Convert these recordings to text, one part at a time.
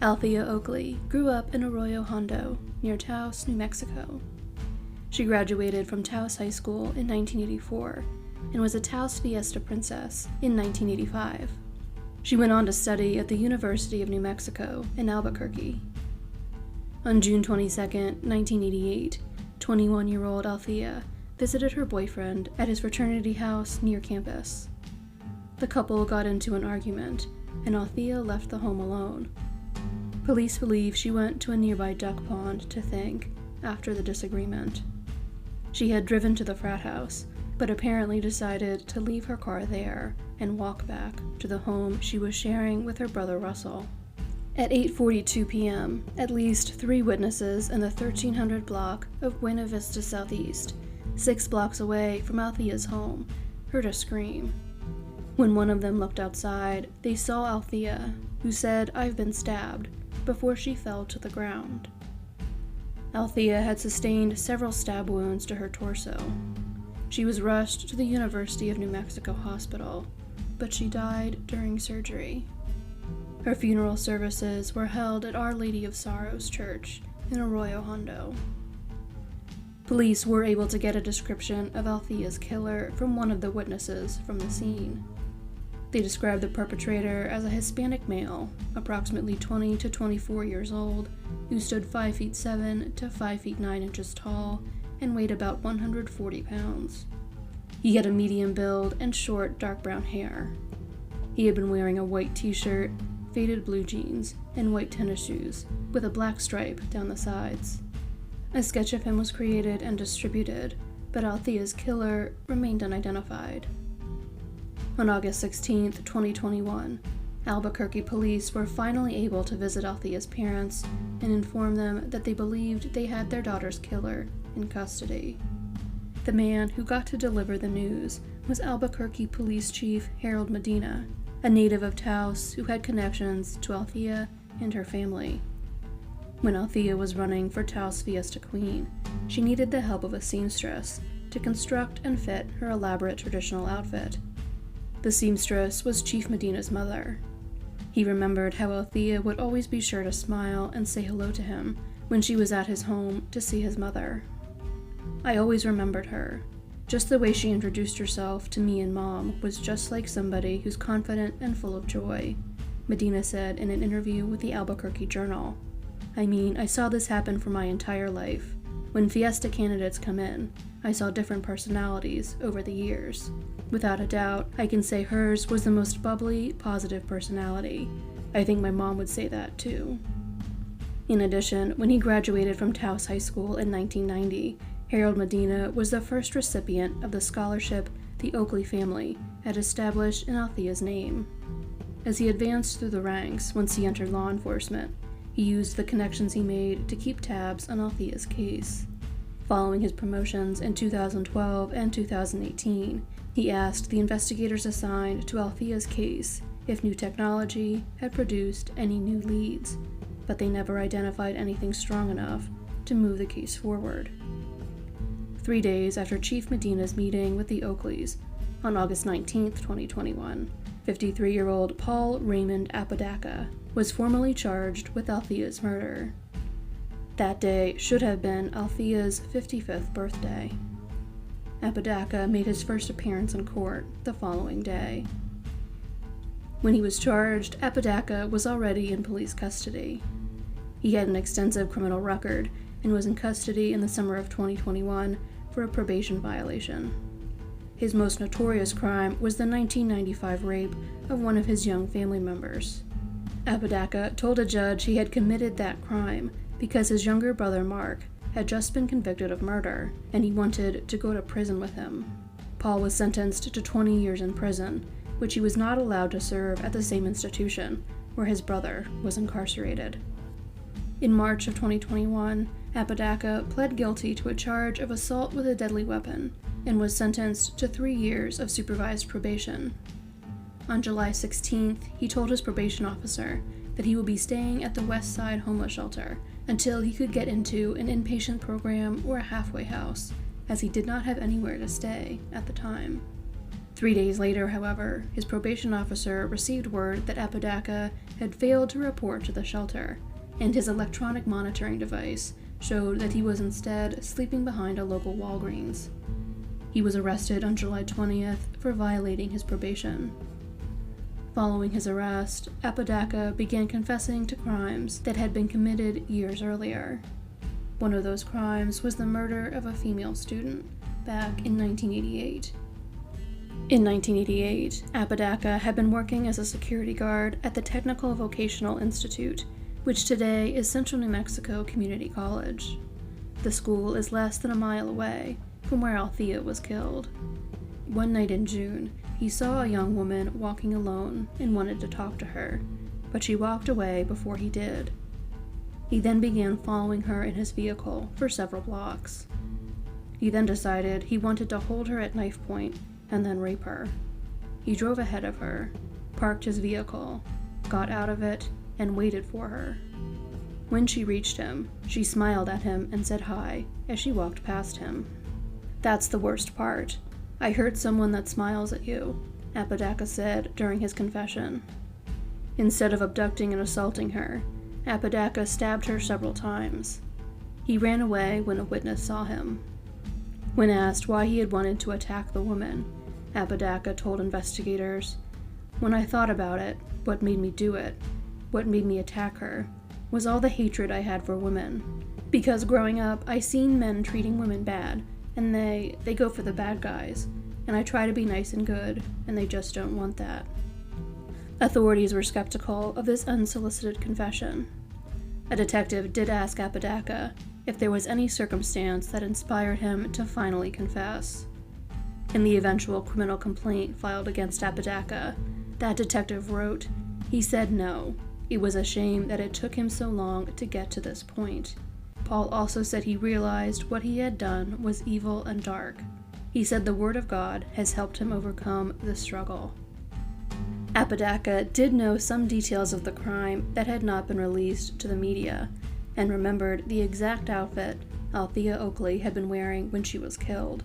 Althea Oakeley grew up in Arroyo Hondo, near Taos, New Mexico. She graduated from Taos High School in 1984 and was a Taos Fiesta Princess in 1985. She went on to study at the University of New Mexico in Albuquerque. On June 22, 1988, 21-year-old Althea visited her boyfriend at his fraternity house near campus. The couple got into an argument, and Althea left the home alone. Police believe she went to a nearby duck pond to think after the disagreement. She had driven to the frat house, but apparently decided to leave her car there and walk back to the home she was sharing with her brother Russell. At 8:42 p.m., at least 3 witnesses in the 1300 block of Buena Vista Southeast, 6 blocks away from Althea's home, heard a scream. When one of them looked outside, they saw Althea, who said, "I've been stabbed," before she fell to the ground. Althea had sustained several stab wounds to her torso. She was rushed to the University of New Mexico hospital, but she died during surgery. Her funeral services were held at Our Lady of Sorrows Church in Arroyo Hondo. Police were able to get a description of Althea's killer from one of the witnesses from the scene. They described the perpetrator as a Hispanic male, approximately 20 to 24 years old, who stood 5 feet 7 to 5 feet 9 inches tall and weighed about 140 pounds. He had a medium build and short, dark brown hair. He had been wearing a white t-shirt, faded blue jeans, and white tennis shoes, with a black stripe down the sides. A sketch of him was created and distributed, but Althea's killer remained unidentified. On August 16, 2021, Albuquerque police were finally able to visit Althea's parents and inform them that they believed they had their daughter's killer in custody. The man who got to deliver the news was Albuquerque Police Chief Harold Medina, a native of Taos who had connections to Althea and her family. When Althea was running for Taos Fiesta Queen, she needed the help of a seamstress to construct and fit her elaborate traditional outfit. The seamstress was Chief Medina's mother. He remembered how Althea would always be sure to smile and say hello to him when she was at his home to see his mother. "I always remembered her. Just the way she introduced herself to me and Mom was just like somebody who's confident and full of joy," Medina said in an interview with the Albuquerque Journal. "I mean, I saw this happen for my entire life. When Fiesta candidates come in, I saw different personalities over the years. Without a doubt, I can say hers was the most bubbly, positive personality. I think my mom would say that too." In addition, when he graduated from Taos High School in 1990, Harold Medina was the first recipient of the scholarship the Oakeley family had established in Althea's name. As he advanced through the ranks once he entered law enforcement, he used the connections he made to keep tabs on Althea's case. Following his promotions in 2012 and 2018, he asked the investigators assigned to Althea's case if new technology had produced any new leads, but they never identified anything strong enough to move the case forward. 3 days after Chief Medina's meeting with the Oakleys, on August 19, 2021, 53-year-old Paul Raymond Apodaca was formally charged with Althea's murder. That day should have been Althea's 55th birthday. Apodaca made his first appearance in court the following day. When he was charged, Apodaca was already in police custody. He had an extensive criminal record and was in custody in the summer of 2021 for a probation violation. His most notorious crime was the 1995 rape of one of his young family members. Apodaca told a judge he had committed that crime because his younger brother Mark had just been convicted of murder, and he wanted to go to prison with him. Paul was sentenced to 20 years in prison, which he was not allowed to serve at the same institution where his brother was incarcerated. In March of 2021, Apodaca pled guilty to a charge of assault with a deadly weapon and was sentenced to 3 years of supervised probation. On July 16th, he told his probation officer that he would be staying at the West Side homeless shelter until he could get into an inpatient program or a halfway house, as he did not have anywhere to stay at the time. 3 days later, however, his probation officer received word that Apodaca had failed to report to the shelter, and his electronic monitoring device showed that he was instead sleeping behind a local Walgreens. He was arrested on July 20th for violating his probation. Following his arrest, Apodaca began confessing to crimes that had been committed years earlier. One of those crimes was the murder of a female student back in 1988. In 1988, Apodaca had been working as a security guard at the Technical Vocational Institute, which today is Central New Mexico Community College. The school is less than a mile away from where Althea was killed. One night in June, he saw a young woman walking alone and wanted to talk to her, but she walked away before he did. He then began following her in his vehicle for several blocks. He then decided he wanted to hold her at knife point and then rape her. He drove ahead of her, parked his vehicle, got out of it, and waited for her. When she reached him, she smiled at him and said hi as she walked past him. "That's the worst part. I hurt someone that smiles at you," Apodaca said during his confession. Instead of abducting and assaulting her, Apodaca stabbed her several times. He ran away when a witness saw him. When asked why he had wanted to attack the woman, Apodaca told investigators, "When I thought about it, what made me do it, what made me attack her, was all the hatred I had for women. Because growing up, I seen men treating women bad, and they go for the bad guys, and I try to be nice and good, and they just don't want that." Authorities were skeptical of this unsolicited confession. A detective did ask Apodaca if there was any circumstance that inspired him to finally confess. In the eventual criminal complaint filed against Apodaca, that detective wrote, "He said no. It was a shame that it took him so long to get to this point." Paul also said he realized what he had done was evil and dark. He said the Word of God has helped him overcome the struggle. Apodaca did know some details of the crime that had not been released to the media, and remembered the exact outfit Althea Oakeley had been wearing when she was killed: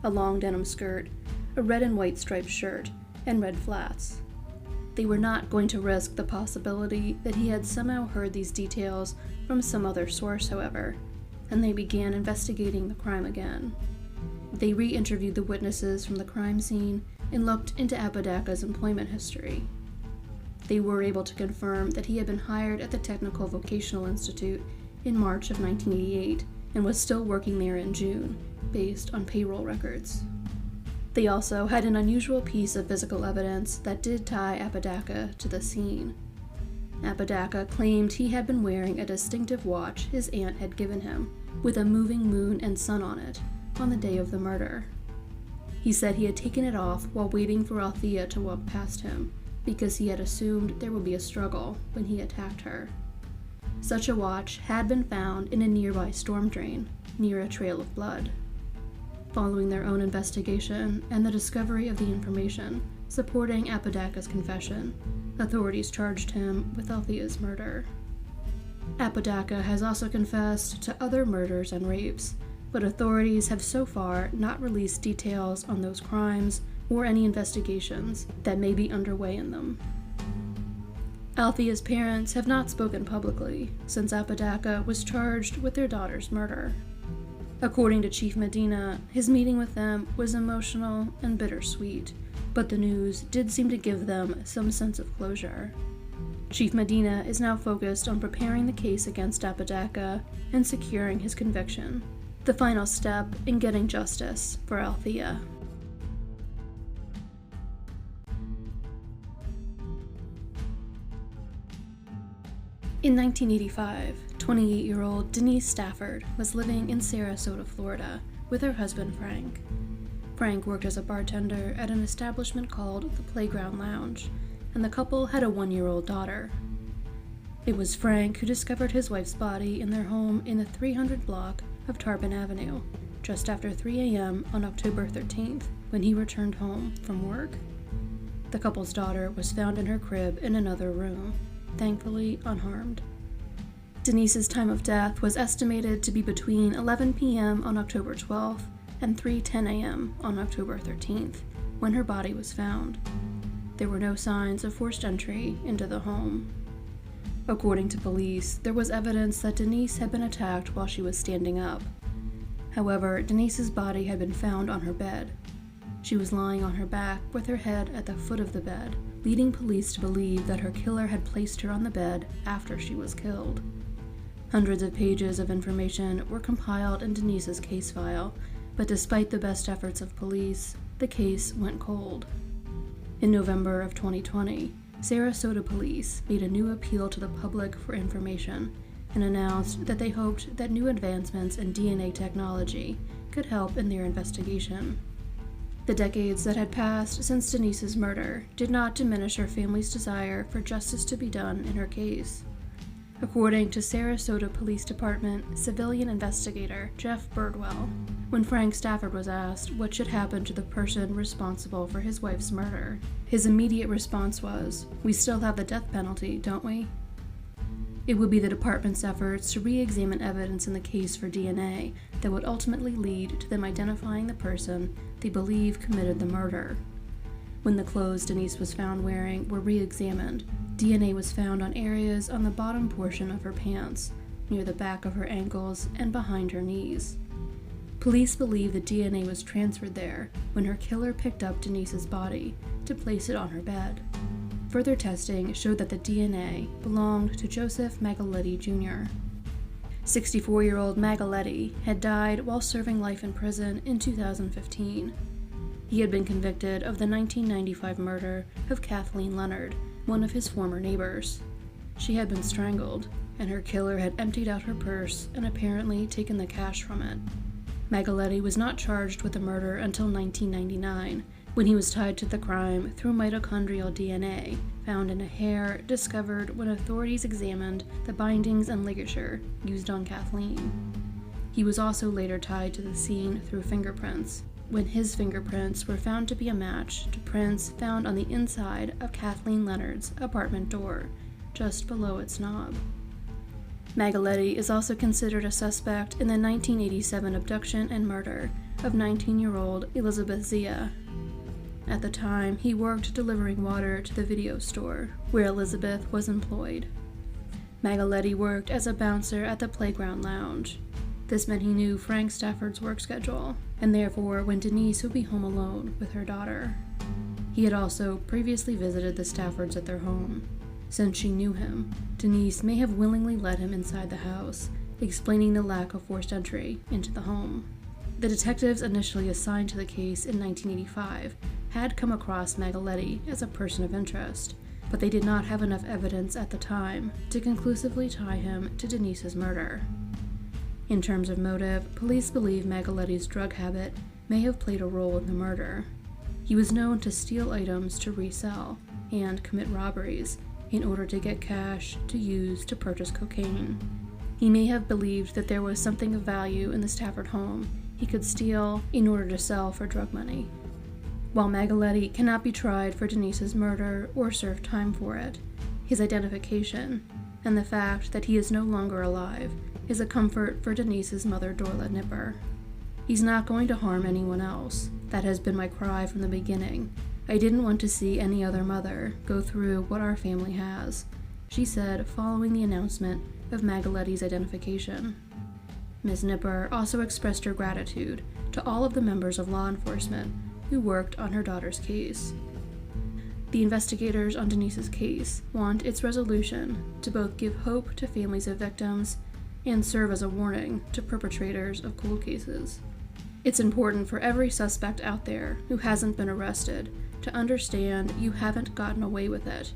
a long denim skirt, a red and white striped shirt, and red flats. They were not going to risk the possibility that he had somehow heard these details from some other source, however, and they began investigating the crime again. They re-interviewed the witnesses from the crime scene and looked into Apodaca's employment history. They were able to confirm that he had been hired at the Technical Vocational Institute in March of 1988 and was still working there in June, based on payroll records. They also had an unusual piece of physical evidence that did tie Apodaca to the scene. Apodaca claimed he had been wearing a distinctive watch his aunt had given him, with a moving moon and sun on it, on the day of the murder. He said he had taken it off while waiting for Althea to walk past him, because he had assumed there would be a struggle when he attacked her. Such a watch had been found in a nearby storm drain, near a trail of blood. Following their own investigation and the discovery of the information supporting Apodaca's confession, authorities charged him with Althea's murder. Apodaca has also confessed to other murders and rapes, but authorities have so far not released details on those crimes or any investigations that may be underway in them. Althea's parents have not spoken publicly since Apodaca was charged with their daughter's murder. According to Chief Medina, his meeting with them was emotional and bittersweet, but the news did seem to give them some sense of closure. Chief Medina is now focused on preparing the case against Apodaca and securing his conviction, the final step in getting justice for Althea. In 1985, 28-year-old Denise Stafford was living in Sarasota, Florida, with her husband Frank. Frank worked as a bartender at an establishment called the Playground Lounge, and the couple had a 1-year-old daughter. It was Frank who discovered his wife's body in their home in the 300 block of Tarpon Avenue, just after 3 a.m. on October 13th, when he returned home from work. The couple's daughter was found in her crib in another room, thankfully unharmed. Denise's time of death was estimated to be between 11 p.m. on October 12th and 3:10 a.m. on October 13th, when her body was found. There were no signs of forced entry into the home. According to police, there was evidence that Denise had been attacked while she was standing up. However, Denise's body had been found on her bed. She was lying on her back with her head at the foot of the bed, leading police to believe that her killer had placed her on the bed after she was killed. Hundreds of pages of information were compiled in Denise's case file, but despite the best efforts of police, the case went cold. In November of 2020, Sarasota police made a new appeal to the public for information and announced that they hoped that new advancements in DNA technology could help in their investigation. The decades that had passed since Denise's murder did not diminish her family's desire for justice to be done in her case. According to Sarasota Police Department civilian investigator Jeff Birdwell, when Frank Stafford was asked what should happen to the person responsible for his wife's murder, his immediate response was, "We still have the death penalty, don't we?" It would be the department's efforts to re-examine evidence in the case for DNA that would ultimately lead to them identifying the person they believe committed the murder. When the clothes Denise was found wearing were re-examined, DNA was found on areas on the bottom portion of her pants, near the back of her ankles and behind her knees. Police believe the DNA was transferred there when her killer picked up Denise's body to place it on her bed. Further testing showed that the DNA belonged to Joseph Magaletti Jr. 64-year-old Magaletti had died while serving life in prison in 2015. He had been convicted of the 1995 murder of Kathleen Leonard, one of his former neighbors. She had been strangled, and her killer had emptied out her purse and apparently taken the cash from it. Magaletti was not charged with the murder until 1999, when he was tied to the crime through mitochondrial DNA found in a hair discovered when authorities examined the bindings and ligature used on Kathleen. He was also later tied to the scene through fingerprints, when his fingerprints were found to be a match to prints found on the inside of Kathleen Leonard's apartment door, just below its knob. Magaletti is also considered a suspect in the 1987 abduction and murder of 19-year-old Elizabeth Zia. At the time, he worked delivering water to the video store, where Elizabeth was employed. Magaletti worked as a bouncer at the Playground Lounge. This meant he knew Frank Stafford's work schedule, and therefore when Denise would be home alone with her daughter. He had also previously visited the Staffords at their home. Since she knew him, Denise may have willingly let him inside the house, explaining the lack of forced entry into the home. The detectives initially assigned to the case in 1985 had come across Magaletti as a person of interest, but they did not have enough evidence at the time to conclusively tie him to Denise's murder. In terms of motive, police believe Magaletti's drug habit may have played a role in the murder. He was known to steal items to resell and commit robberies in order to get cash to use to purchase cocaine. He may have believed that there was something of value in the Stafford home he could steal in order to sell for drug money. While Magaletti cannot be tried for Denise's murder or serve time for it, his identification and the fact that he is no longer alive is a comfort for Denise's mother, Dorla Nipper. He's not going to harm anyone else. That has been my cry from the beginning. I didn't want to see any other mother go through what our family has, she said following the announcement of Magaletti's identification. Ms. Nipper also expressed her gratitude to all of the members of law enforcement who worked on her daughter's case. The investigators on Denise's case want its resolution to both give hope to families of victims and serve as a warning to perpetrators of cold cases. It's important for every suspect out there who hasn't been arrested to understand you haven't gotten away with it,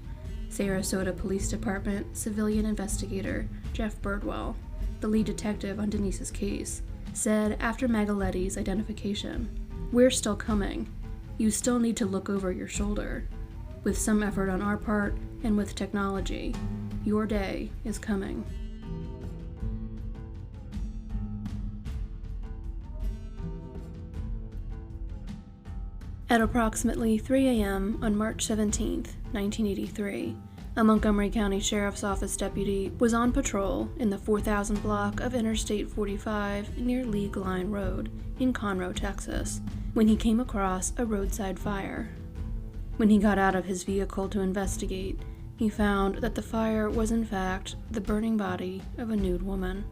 Sarasota Police Department civilian investigator Jeff Birdwell, the lead detective on Denise's case, said after Magaletti's identification, "We're still coming. You still need to look over your shoulder. With some effort on our part and with technology, your day is coming." At approximately 3 a.m. on March 17, 1983, A Montgomery County Sheriff's Office deputy was on patrol in the 4000 block of Interstate 45 near League Line Road in Conroe, Texas, when he came across a roadside fire. When he got out of his vehicle to investigate, he found that the fire was in fact the burning body of a nude woman.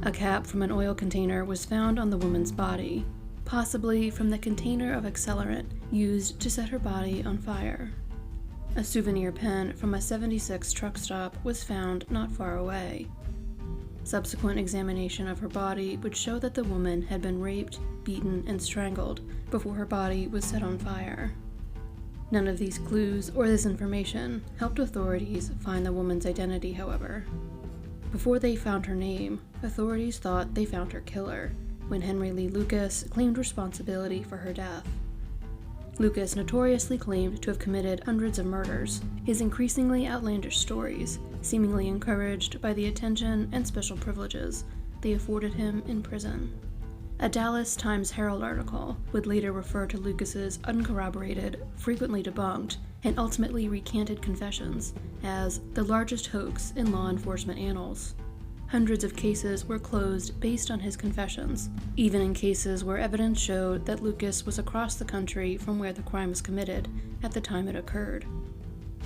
A cap from an oil container was found on the woman's body, possibly from the container of accelerant used to set her body on fire. A souvenir pen from a 76 truck stop was found not far away. Subsequent examination of her body would show that the woman had been raped, beaten, and strangled before her body was set on fire. None of these clues or this information helped authorities find the woman's identity, however. Before they found her name, authorities thought they found her killer when Henry Lee Lucas claimed responsibility for her death. Lucas notoriously claimed to have committed hundreds of murders, his increasingly outlandish stories seemingly encouraged by the attention and special privileges they afforded him in prison. A Dallas Times-Herald article would later refer to Lucas's uncorroborated, frequently debunked, and ultimately recanted confessions as the largest hoax in law enforcement annals. Hundreds of cases were closed based on his confessions, even in cases where evidence showed that Lucas was across the country from where the crime was committed at the time it occurred.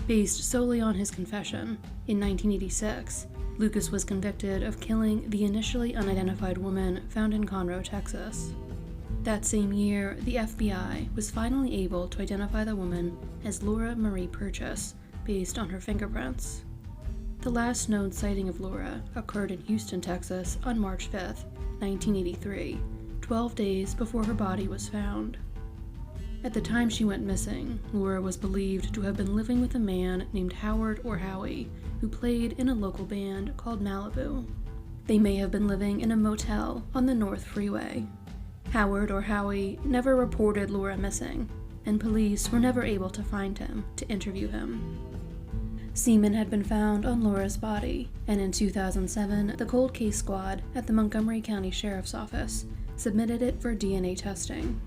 Based solely on his confession, in 1986, Lucas was convicted of killing the initially unidentified woman found in Conroe, Texas. That same year, the FBI was finally able to identify the woman as Laura Marie Purchase, based on her fingerprints. The last known sighting of Laura occurred in Houston, Texas on March 5, 1983, 12 days before her body was found. At the time she went missing, Laura was believed to have been living with a man named Howard or Howie, who played in a local band called Malibu. They may have been living in a motel on the North Freeway. Howard or Howie never reported Laura missing, and police were never able to find him to interview him. Semen had been found on Laura's body, and in 2007, the Cold Case Squad at the Montgomery County Sheriff's Office submitted it for DNA testing.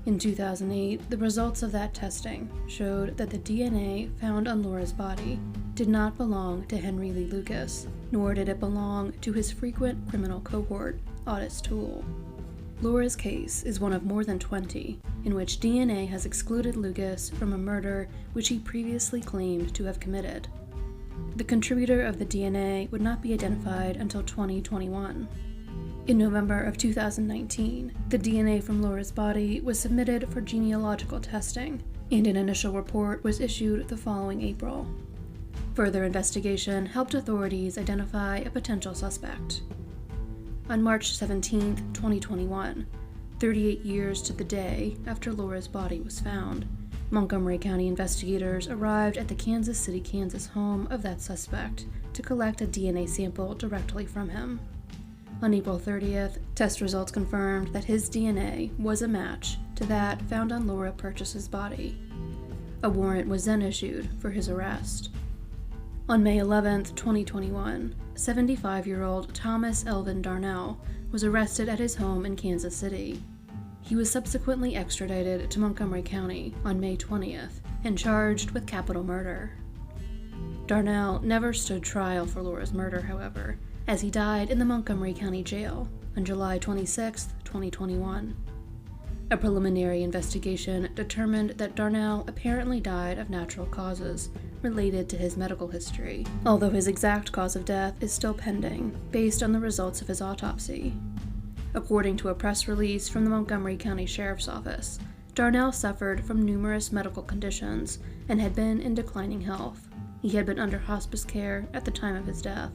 In 2008, the results of that testing showed that the DNA found on Laura's body did not belong to Henry Lee Lucas, nor did it belong to his frequent criminal cohort, Otis Toole. Laura's case is one of more than 20 in which DNA has excluded Lucas from a murder which he previously claimed to have committed. The contributor of the DNA would not be identified until 2021. In November of 2019, the DNA from Laura's body was submitted for genealogical testing, and an initial report was issued the following April. Further investigation helped authorities identify a potential suspect. On March 17, 2021, 38 years to the day after Laura's body was found, Montgomery County investigators arrived at the Kansas City, Kansas home of that suspect to collect a DNA sample directly from him. On April 30th, test results confirmed that his DNA was a match to that found on Laura Purchase's body. A warrant was then issued for his arrest. On May 11, 2021, 75-year-old Thomas Elvin Darnell was arrested at his home in Kansas City. He was subsequently extradited to Montgomery County on May 20th and charged with capital murder. Darnell never stood trial for Laura's murder, however, as he died in the Montgomery County Jail on July 26, 2021. A preliminary investigation determined that Darnell apparently died of natural causes related to his medical history, although his exact cause of death is still pending, based on the results of his autopsy. According to a press release from the Montgomery County Sheriff's Office, Darnell suffered from numerous medical conditions and had been in declining health. He had been under hospice care at the time of his death.